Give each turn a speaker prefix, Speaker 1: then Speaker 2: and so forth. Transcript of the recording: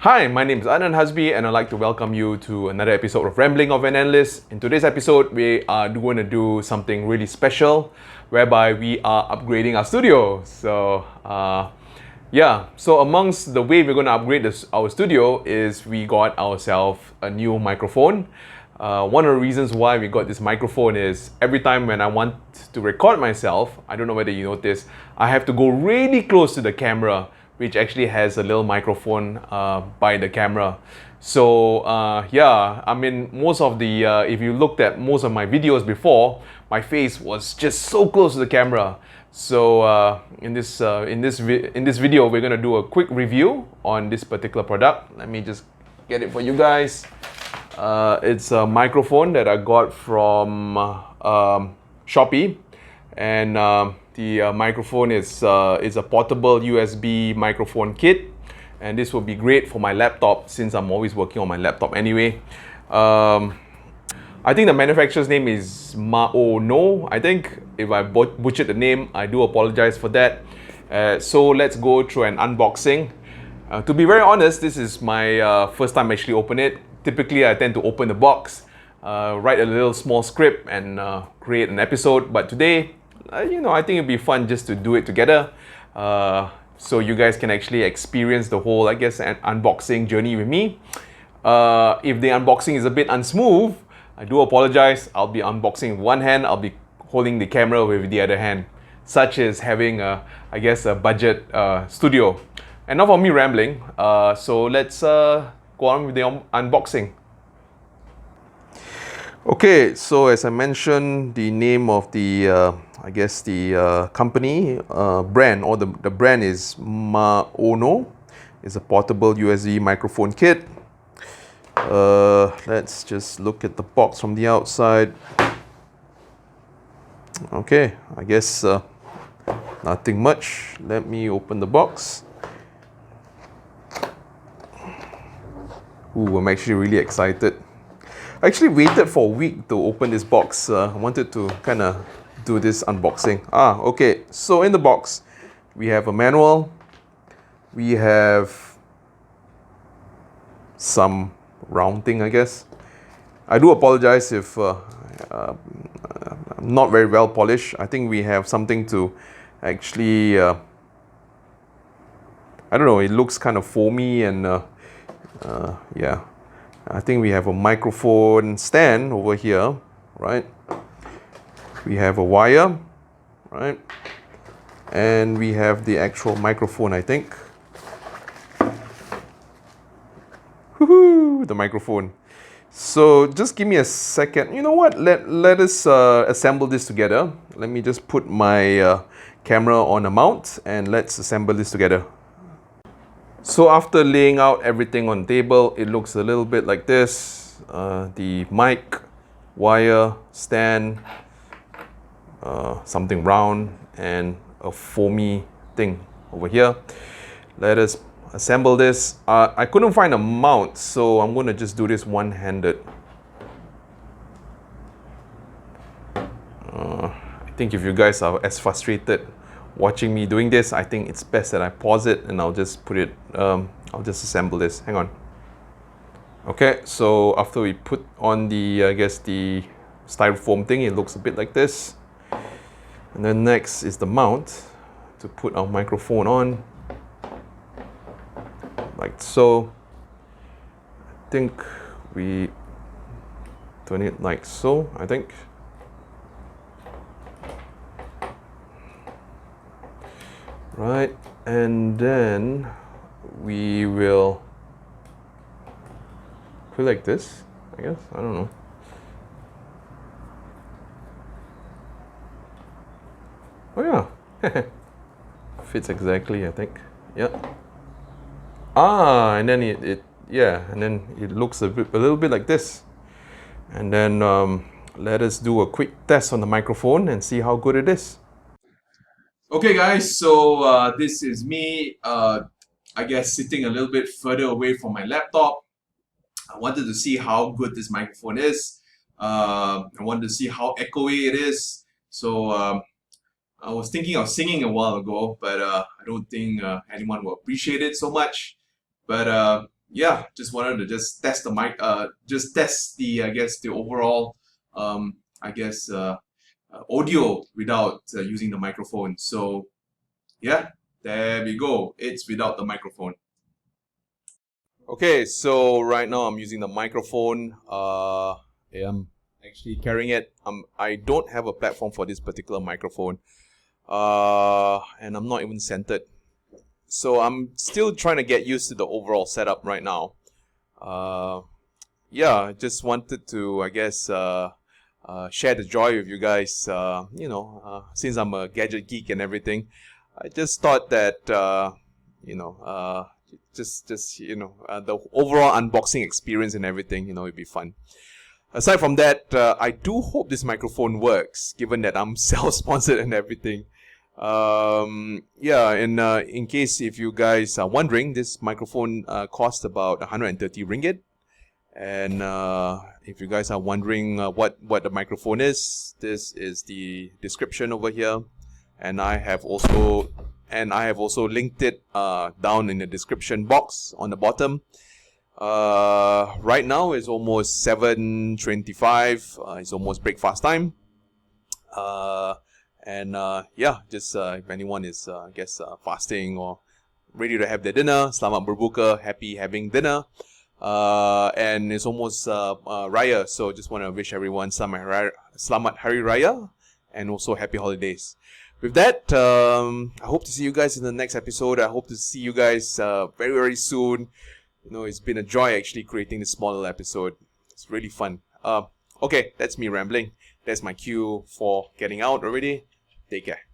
Speaker 1: Hi, my name is Anand Hasbi and I'd like to welcome you to another episode of Rambling of an Analyst. In today's episode, we are going to do something really special whereby we are upgrading our studio. So amongst the way we're going to upgrade our studio is we got ourselves a new microphone. One of the reasons why we got this microphone is every time when I want to record myself, I don't know whether you notice, I have to go really close to the camera, which actually has a little microphone by the camera. Most of the if you looked at most of my videos before, my face was just so close to the camera. So in this video, we're gonna do a quick review on this particular product. Let me just get it for you guys. It's a microphone that I got from Shopee, and the microphone is a portable USB microphone kit, and this will be great for my laptop since I'm always working on my laptop anyway. I think the manufacturer's name is Maono. I think if I butchered the name, I do apologize for that. So let's go through an unboxing. To be very honest, this is my first time actually open it. Typically, I tend to open the box, write a little small script, and create an episode. But today, I think it'd be fun just to do it together, so you guys can actually experience the whole, unboxing journey with me. If the unboxing is a bit unsmooth, I do apologize. I'll be unboxing with one hand. I'll be holding the camera with the other hand, such as having a budget studio. Enough of me rambling. So let's go on with the unboxing. Okay, so as I mentioned, the name of the company brand, or the brand is Maono. It's a portable USB microphone kit. Let's just look at the box from the outside. Okay, I guess nothing much. Let me open the box. Ooh, I'm actually really excited. I actually waited for a week to open this box. I wanted to kind of do this unboxing. Okay, so in the box, we have a manual. We have some round thing, I guess. I do apologize if I'm not very well polished. I think we have something to actually, I don't know, it looks kind of foamy and yeah. I think we have a microphone stand over here, right? We have a wire, right? And we have the actual microphone, I think. Woohoo! The microphone. So just give me a second. You know what? Let us assemble this together. Let me just put my camera on a mount and let's assemble this together. So after laying out everything on the table, it looks a little bit like this. The mic, wire, stand, something round, and a foamy thing over here. Let us assemble this. I couldn't find a mount, so I'm going to just do this one-handed. I think if you guys are as frustrated watching me doing this, I think it's best that I pause it and I'll just put it, I'll just assemble this. Hang on. Okay, so after we put on the, the styrofoam thing, it looks a bit like this. And then next is the mount to put our microphone on, like so. I think we turn it like so, I think. Right, and then we will put like this, I guess. I don't know. Oh yeah, fits exactly, I think. Yeah. And then and then it looks a little bit like this. And then let us do a quick test on the microphone and see how good it is. Okay guys, so this is me, sitting a little bit further away from my laptop. I wanted to see how good this microphone is. I wanted to see how echoey it is. So I was thinking of singing a while ago, but I don't think anyone will appreciate it so much. But yeah, just wanted to just test the mic, just test the, I guess, the overall, I guess, audio without using the microphone. So yeah, there we go. It's without the microphone. Okay, so right now I'm using the microphone. I'm actually carrying it. I don't have a platform for this particular microphone, and I'm not even centered. So I'm still trying to get used to the overall setup right now. Yeah, I just wanted to, I guess, share the joy with you guys. Since I'm a gadget geek and everything, I just thought that, you know, the overall unboxing experience and everything, it'd be fun. Aside from that, I do hope this microphone works, given that I'm self-sponsored and everything. Yeah, and in case if you guys are wondering, this microphone cost about 130 ringgit. And if you guys are wondering what the microphone is, this is the description over here, and I have also linked it down in the description box on the bottom. Right now it's almost 7:25. It's almost breakfast time. Yeah, just if anyone is fasting or ready to have their dinner, selamat berbuka, happy having dinner. And it's almost Raya, so just want to wish everyone Selamat Hari Raya and also happy holidays. With that, I hope to see you guys in the next episode. I hope to see you guys very, very soon. It's been a joy actually creating this small little episode. It's really fun. Okay, that's me rambling. That's my cue for getting out already. Take care.